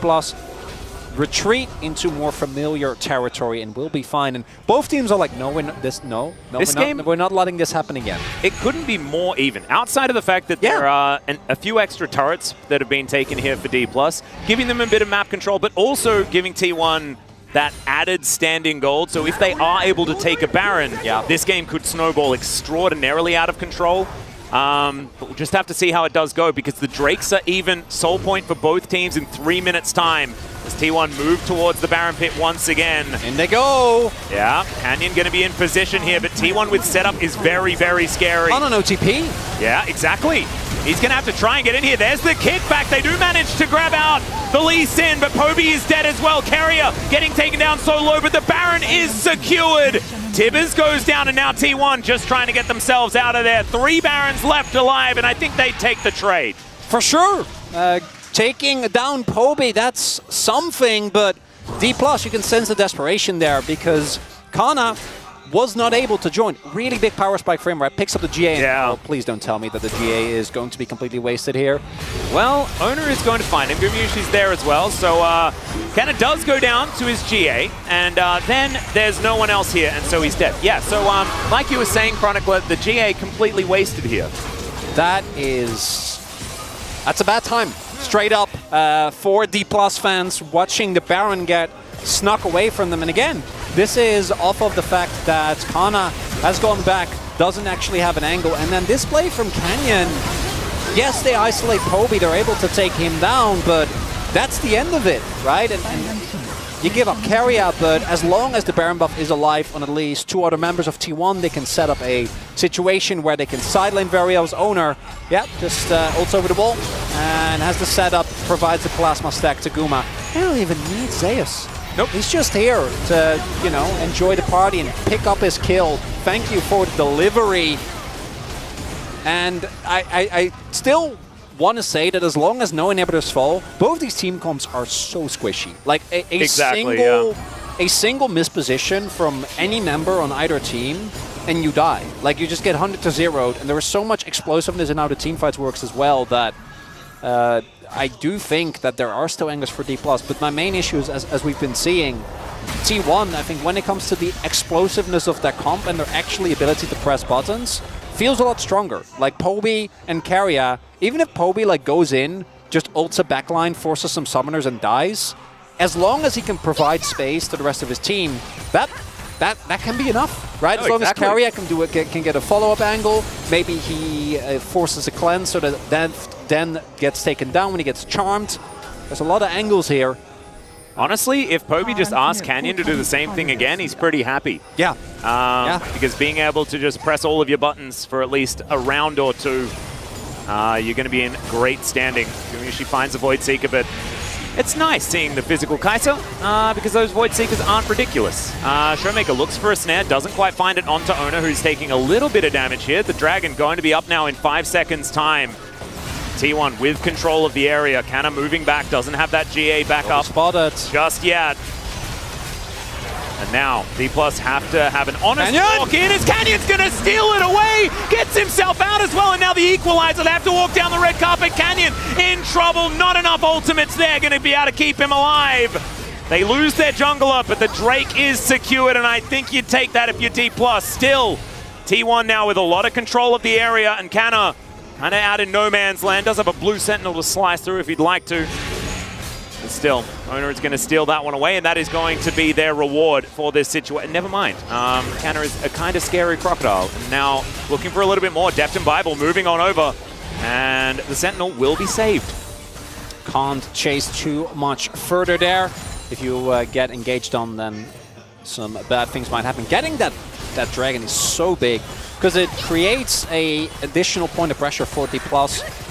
Speaker 2: retreat into more familiar territory and we'll be fine. And both teams are like, no, we're not letting this happen again.
Speaker 1: It couldn't be more even. Outside of the fact that there are a few extra turrets that have been taken here for D+, giving them a bit of map control, but also giving T1 that added standing gold. So if they are able to take a Baron, this game could snowball extraordinarily out of control. But we'll just have to see how it does go, because the Drakes are even soul point for both teams in 3 minutes time as T1 move towards the Baron pit once again.
Speaker 2: In they go!
Speaker 1: Yeah, Canyon going to be in position here, but T1 with setup is very, very scary.
Speaker 2: On an OTP.
Speaker 1: Yeah, exactly. He's going to have to try and get in here. There's the kickback. They do manage to grab out the Lee Sin, but Poby is dead as well. Keria getting taken down so low, but the Baron is secured. Tibbers goes down, and now T1 just trying to get themselves out of there. 3 Barons left alive, and I think they take the trade.
Speaker 2: For sure. Taking down Poby, that's something, but D+, you can sense the desperation there because Kana was not able to join. Really big power spike for him, right? Picks up the GA.
Speaker 1: Yeah.
Speaker 2: Oh, please don't tell me that the GA is going to be completely wasted here.
Speaker 1: Well, Oner is going to find him. Gumayusi's there as well, so Kana does go down to his GA, and then there's no one else here, and so he's dead. Yeah, so like you were saying, Chronicler, the GA completely wasted here.
Speaker 2: That's a bad time. Straight up for D+ fans watching the Baron get snuck away from them. And again, this is off of the fact that Kana has gone back, doesn't actually have an angle. And then this play from Canyon, yes, they isolate Poby, they're able to take him down, but that's the end of it, right? And you give up Keria, but as long as the Baron buff is alive on at least 2 other members of T1, they can set up a situation where they can sidelane Variel's Oner. Yeah, just ults over the wall, and has the setup, provides the plasma stack to Guma. They don't even need Zeus. Nope. He's just here to, you know, enjoy the party and pick up his kill. Thank you for the delivery. And I still want to say that as long as no inhibitors fall, both these team comps are so squishy. Like a single misposition from any member on either team and you die. Like you just get 100 to 0'd, and there is so much explosiveness in how the team fights works as well that I do think that there are still angles for D+, but my main issue is, as we've been seeing, T1, I think when it comes to the explosiveness of their comp and their actually ability to press buttons, feels a lot stronger. Like Poby and Keria, even if Poby like goes in, just ults a backline, forces some summoners and dies, as long as he can provide space to the rest of his team, that can be enough, right? As long as Keria can get a follow-up angle, maybe he forces a cleanse so that then gets taken down when he gets charmed. There's a lot of angles here.
Speaker 1: Honestly, if Poby just asks Canyon to do the same thing again, he's pretty happy.
Speaker 2: Yeah.
Speaker 1: Because being able to just press all of your buttons for at least a round or two, you're going to be in great standing. Gumayusi finds a Void Seeker, but it's nice seeing the physical Kai'Sa, because those Void Seekers aren't ridiculous. Showmaker looks for a snare, doesn't quite find it onto Oner, who's taking a little bit of damage here. The Dragon going to be up now in 5 seconds' time. T1 with control of the area. Kana moving back, doesn't have that GA back up
Speaker 2: spotted
Speaker 1: just yet. And now D+ have to have an honest walk in as Canyon's gonna steal it away, gets himself out as well, and now the equalizer. They have to walk down the red carpet. Canyon in trouble, not enough ultimates there, gonna be able to keep him alive. They lose their jungler, but the Drake is secured, and I think you'd take that if you're D+. Still, T1 now with a lot of control of the area, and Kana kind of out in no man's land. Does have a blue sentinel to slice through if he'd like to. But still, Oner is going to steal that one away, and that is going to be their reward for this situation. Never mind. Kana is a kind of scary crocodile. And now looking for a little bit more. Deft and Bible moving on over. And the sentinel will be saved.
Speaker 2: Can't chase too much further there. If you get engaged on, then some bad things might happen. Getting that dragon is so big, because it creates a additional point of pressure for D+.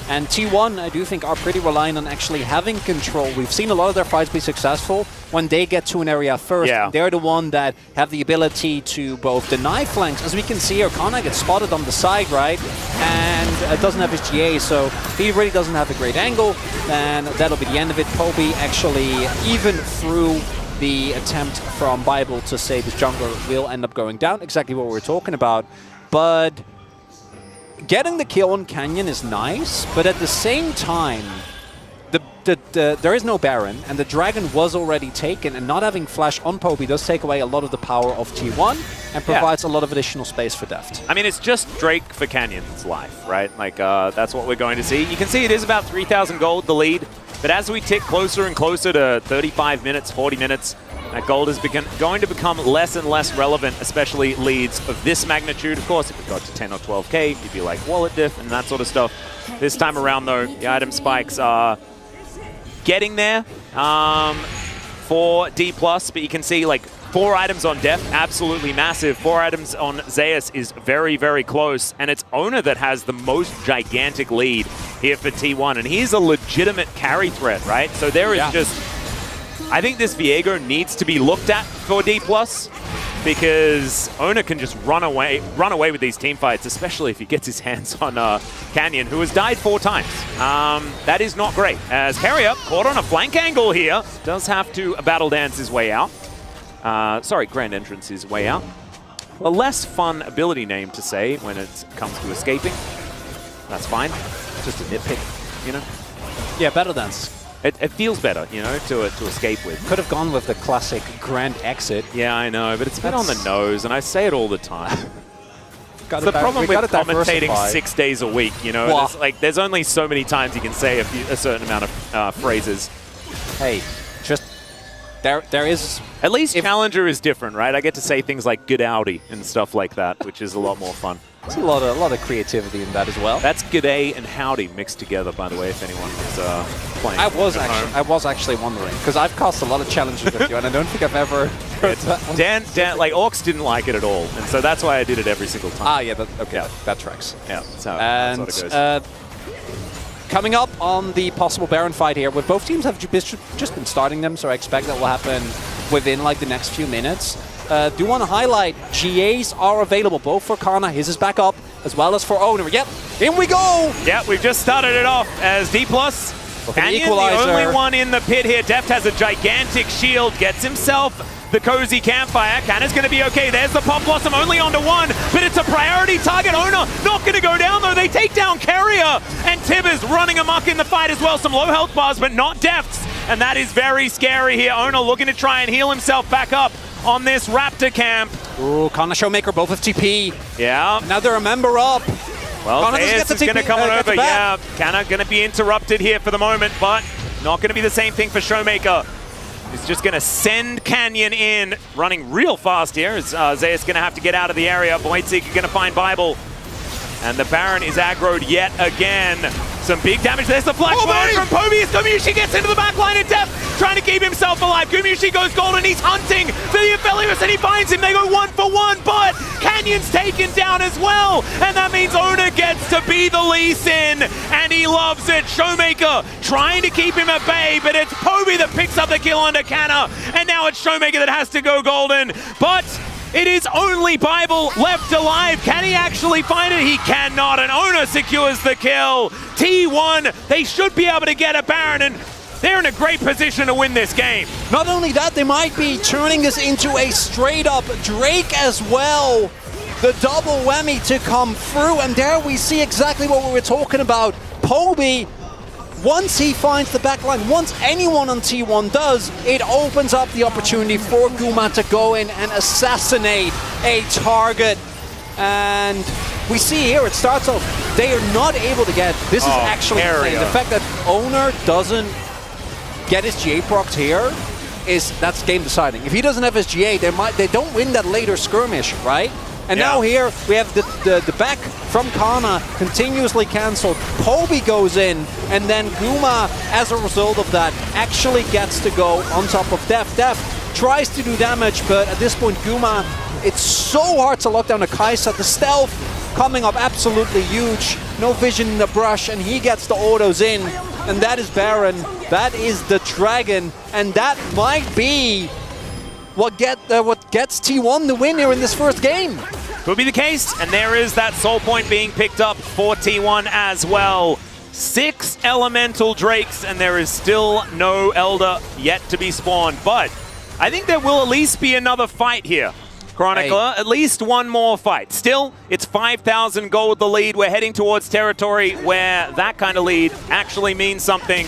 Speaker 2: And T1, I do think, are pretty reliant on actually having control. We've seen a lot of their fights be successful when they get to an area first. Yeah. They're the one that have the ability to both deny flanks. As we can see here, Kana gets spotted on the side, right? And doesn't have his GA, so he really doesn't have a great angle. And that'll be the end of it. Poby actually, even through the attempt from Bible to save his jungler, will end up going down. Exactly what we were talking about. But getting the kill on Canyon is nice, but at the same time, there is no Baron, and the Dragon was already taken, and not having Flash on Poby does take away a lot of the power of T1 and provides a lot of additional space for Deft.
Speaker 1: I mean, it's just Drake for Canyon's life, right? Like, that's what we're going to see. You can see it is about 3,000 gold, the lead, but as we tick closer and closer to 35 minutes, 40 minutes, that gold is going to become less and less relevant, especially leads of this magnitude. Of course, if it got to 10 or 12k, you'd be like wallet diff and that sort of stuff. This time around, though, the item spikes are getting there for D+, but you can see, like, 4 items on Def, absolutely massive. 4 items on Zeus is very, very close. And it's Oner that has the most gigantic lead here for T1. And he's a legitimate carry threat, right? So there is just... I think this Viego needs to be looked at for D+, because Oner can just run away with these team fights, especially if he gets his hands on Canyon, who has died 4 times. That is not great. As Keria, caught on a flank angle here, does have to battle dance his way out. Sorry, grand entrance his way out. A less fun ability name to say when it comes to escaping. That's fine. Just a nitpick, you know?
Speaker 2: Yeah, battle dance.
Speaker 1: It feels better, you know, to escape with.
Speaker 2: Could have gone with the classic grand exit.
Speaker 1: Yeah, I know, but it's a bit on the nose, and I say it all the time.
Speaker 2: It's
Speaker 1: the problem with commentating 6 days a week, you know. There's only so many times you can say a certain amount of phrases.
Speaker 2: Hey, just there is...
Speaker 1: At least Challenger is different, right? I get to say things like good Audi and stuff like that, which is a lot more fun.
Speaker 2: There's a lot of creativity in that as well.
Speaker 1: That's G'day and Howdy mixed together, by the way, if anyone was playing.
Speaker 2: I was actually wondering, because I've cast a lot of challenges with you, and I don't think I've ever heard that one.
Speaker 1: Dan, like, Orcs didn't like it at all, and so that's why I did it every single time.
Speaker 2: Ah, yeah, that tracks.
Speaker 1: Yeah, that's how it goes.
Speaker 2: Coming up on the possible Baron fight here, with both teams have just been starting them, so I expect that will happen within like the next few minutes. Do want to highlight, GAs are available both for Kana, his is back up, as well as for Oner. Yep, in we go!
Speaker 1: Yep, we've just started it off as D+. Canyon, the only one in the pit here. Deft has a gigantic shield, gets himself the cozy campfire. Kanna's going to be okay. There's the Pop Blossom, only onto 1, but it's a priority target. Oner not going to go down, though. They take down Keria, and Tibbers running amok in the fight as well. Some low health bars, but not Deft's, and that is very scary here. Oner looking to try and heal himself back up on this Raptor camp.
Speaker 2: Ooh, Kana Showmaker, both with TP.
Speaker 1: Yeah.
Speaker 2: Now they're a member up.
Speaker 1: Well, Zeus is going to come on over. Yeah, Kana going to be interrupted here for the moment, but not going to be the same thing for Showmaker. He's just going to send Canyon in, running real fast here. As Zeus going to have to get out of the area. Voidseeker going to find Bible. And the Baron is aggroed yet again. Some big damage. There's the flash from Poby. Gumayusi gets into the back line of Def, trying to keep himself alive. Gumayusi goes golden. He's hunting for the Aphelios, and he finds him. They go 1 for 1, but Canyon's taken down as well. And that means Oner gets to be the Lee Sin, and he loves it. Showmaker trying to keep him at bay, but it's Poby that picks up the kill under Kana. And now it's Showmaker that has to go golden. But it is only Bible left alive. Can he actually find it? He cannot, and Oner secures the kill. T1, they should be able to get a Baron, and they're in a great position to win this game.
Speaker 2: Not only that, they might be turning this into a straight-up Drake as well. The double whammy to come through, and there we see exactly what we were talking about. Poby, once he finds the backline, once anyone on T1 does, it opens up the opportunity for Guma to go in and assassinate a target. And we see here, it starts off, they are not able to get, this is actually insane. The fact that Oner doesn't get his GA procced here, that's game deciding. If he doesn't have his GA, they don't win that later skirmish, right? And now here, we have the back from Kana continuously cancelled. Poby goes in, and then Guma, as a result of that, actually gets to go on top of Def. Def tries to do damage, but at this point, Guma, it's so hard to lock down a Kai'Sa. The stealth coming up absolutely huge. No vision in the brush, and he gets the autos in. And that is Baron. That is the Dragon, and that might be what gets T1 the win here in this first game.
Speaker 1: Could be the case, and there is that soul point being picked up for T1 as well. 6 elemental drakes, and there is still no Elder yet to be spawned. But I think there will at least be another fight here, Chronicler. At least one more fight. Still, it's 5,000 gold the lead. We're heading towards territory where that kind of lead actually means something.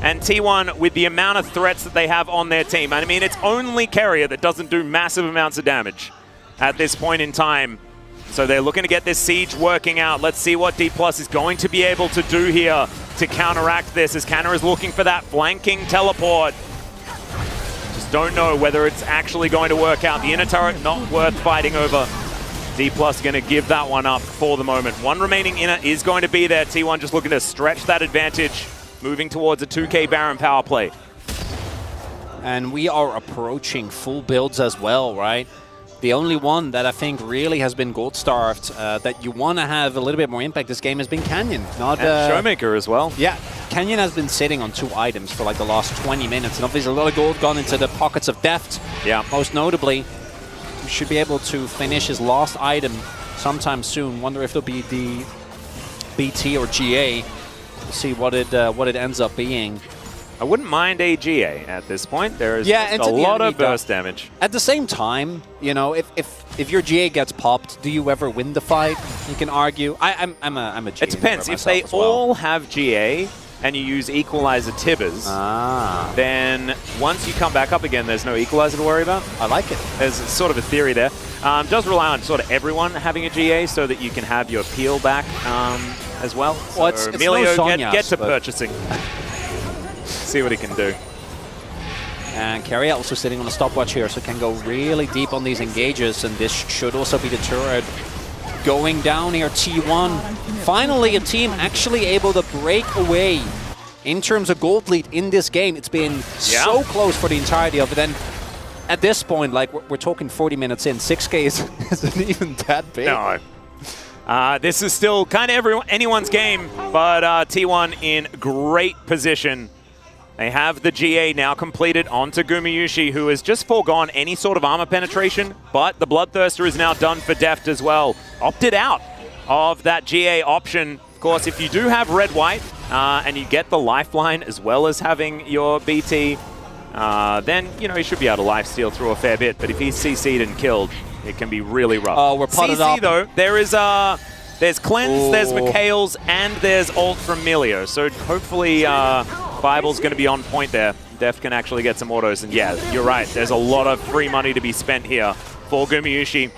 Speaker 1: And T1, with the amount of threats that they have on their team, I mean, it's only Keria that doesn't do massive amounts of damage at this point in time. So they're looking to get this siege working out. Let's see what D+ is going to be able to do here to counteract this, as Kanna is looking for that flanking teleport. Just don't know whether it's actually going to work out. The inner turret, not worth fighting over. D+ going to give that one up for the moment. One remaining inner is going to be there. T1 just looking to stretch that advantage, moving towards a 2K Baron power play.
Speaker 2: And we are approaching full builds as well, right? The only one that I think really has been gold-starved, that you want to have a little bit more impact this game has been Canyon. Not
Speaker 1: Showmaker as well.
Speaker 2: Yeah, Canyon has been sitting on 2 items for like the last 20 minutes, and obviously a lot of gold gone into the pockets of Deft.
Speaker 1: Yeah.
Speaker 2: Most notably, he should be able to finish his last item sometime soon. Wonder if it'll be the BT or GA. We'll see what it ends up being.
Speaker 1: I wouldn't mind a GA at this point. There's
Speaker 2: a
Speaker 1: lot of burst damage.
Speaker 2: At the same time, you know, if your GA gets popped, do you ever win the fight? You can argue. I'm a GA.
Speaker 1: It depends. If they all have GA and you use Equalizer Tibbers, then once you come back up again, there's no Equalizer to worry about.
Speaker 2: I like it.
Speaker 1: There's sort of a theory there. Does rely on sort of everyone having a GA so that you can have your peel back as well.
Speaker 2: Well,
Speaker 1: so
Speaker 2: it's
Speaker 1: Emilio,
Speaker 2: no Sonya's,
Speaker 1: get to purchasing. See what he can do.
Speaker 2: And Keria also sitting on a stopwatch here, so can go really deep on these engages, and this should also be the turret going down here. T1, finally a team actually able to break away in terms of gold lead in this game. It's been so close for the entirety of it, and at this point, like we're talking 40 minutes in, 6K isn't even that big.
Speaker 1: No. This is still kind of anyone's game, but T1 in great position. They have the GA now completed onto Gumayusi, who has just foregone any sort of armor penetration, but the Bloodthirster is now done for Deft as well. Opted out of that GA option. Of course, if you do have red-white and you get the lifeline as well as having your BT, then, you know, he should be able to lifesteal through a fair bit, but if he's CC'd and killed, it can be really rough.
Speaker 2: Oh, we're potted up.
Speaker 1: Though, there's Cleanse, there's Mikhail's, and there's ult from Emilio, so hopefully Bible's going to be on point there. Deft can actually get some autos, and yeah, you're right. There's a lot of free money to be spent here for Gumayusi.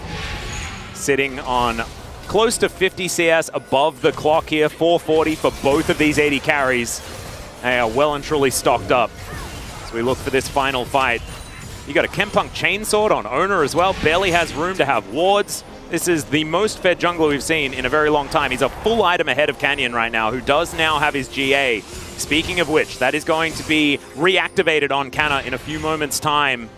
Speaker 1: Sitting on close to 50 CS above the clock here, 440 for both of these 80 carries. They are well and truly stocked up. So we look for this final fight. You got a Kempunk Chainsword on Oner as well. Barely has room to have wards. This is the most fed jungler we've seen in a very long time. He's a full item ahead of Canyon right now, who does now have his GA. Speaking of which, that is going to be reactivated on Canna in a few moments' time.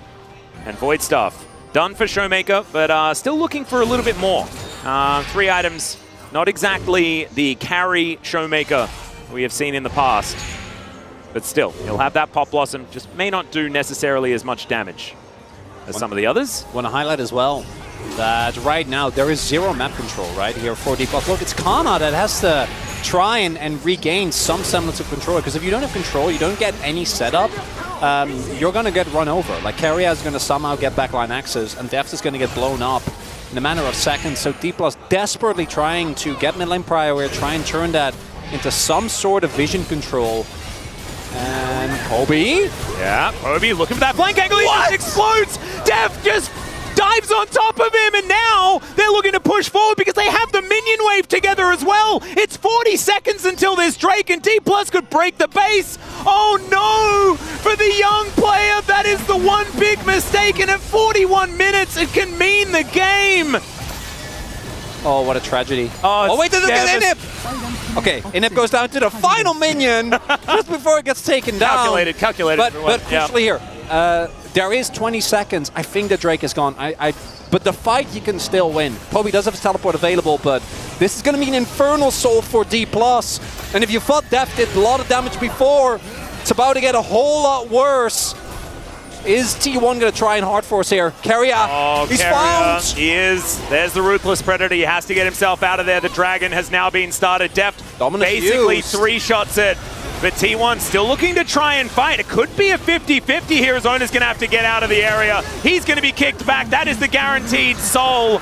Speaker 1: And Void Stuff done for Showmaker, but still looking for a little bit more. 3 items, not exactly the carry Showmaker we have seen in the past. But still, he'll have that Pop Blossom, just may not do necessarily as much damage as some of the others.
Speaker 2: Want to highlight as well that right now there is 0 map control right here for D+. Look, it's Kana that has to try and regain some semblance of control, because if you don't have control, you don't get any setup, you're going to get run over. Like, Keria is going to somehow get backline access, and Deft is going to get blown up in a matter of seconds. So D+ desperately trying to get mid lane prior, try and turn that into some sort of vision control. And Poby?
Speaker 1: Yeah, Poby looking for that flank angle. He just explodes. Deft just dives on top of him, and now they're looking to push forward because they have the minion wave together as well. It's 40 seconds until there's Drake, and D+ could break the base. Oh no! For the young player, that is the one big mistake, and at 41 minutes, it can mean the game.
Speaker 2: Oh, what a tragedy.
Speaker 1: Oh
Speaker 2: wait, there's an Inip! Okay, Inip goes down to the final minion just before it gets taken down.
Speaker 1: Calculated.
Speaker 2: But crucially here, there is 20 seconds. I think that Drake is gone. But the fight you can still win. Poby does have his teleport available, but this is going to be an Infernal Soul for D+. And if you thought Deft did a lot of damage before, it's about to get a whole lot worse. Is T1 going to try and hard force here? Keria, he's found!
Speaker 1: He is. There's the Ruthless Predator. He has to get himself out of there. The Dragon has now been started. Deft basically 3 shots it. But T1 still looking to try and fight. It could be a 50-50 here. His owner's going to have to get out of the area. He's going to be kicked back. That is the guaranteed soul.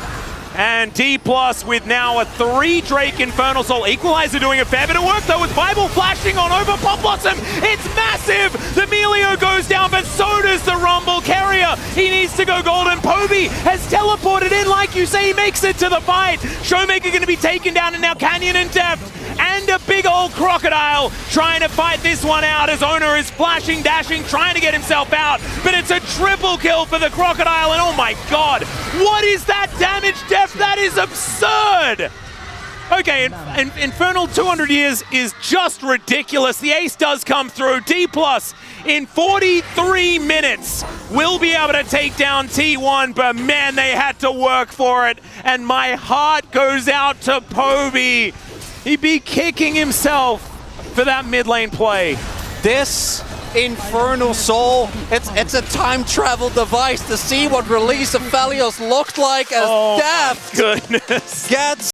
Speaker 1: And D+ with now a 3 Drake Infernal Soul. Equalizer doing a fair bit of work though, with Bible flashing on over Pop Blossom. It's massive! The Melio goes down, but so does the Rumble. Keria, he needs to go golden. Poby has teleported in, like you say, he makes it to the fight. Showmaker going to be taken down, and now Canyon and Deft and a big old Crocodile trying to fight this one out as Oner is flashing, dashing, trying to get himself out. But it's a triple kill for the Crocodile, and oh my god, what is that damage, Deft? That is absurd! Okay, Infernal 200 years is just ridiculous. The ace does come through. D+ in 43 minutes will be able to take down T1, but man, they had to work for it. And my heart goes out to Poby. He'd be kicking himself for that mid lane play.
Speaker 2: This Infernal Soul, it's a time travel device to see what release of Phalios looked like as Death
Speaker 1: goodness.
Speaker 2: gets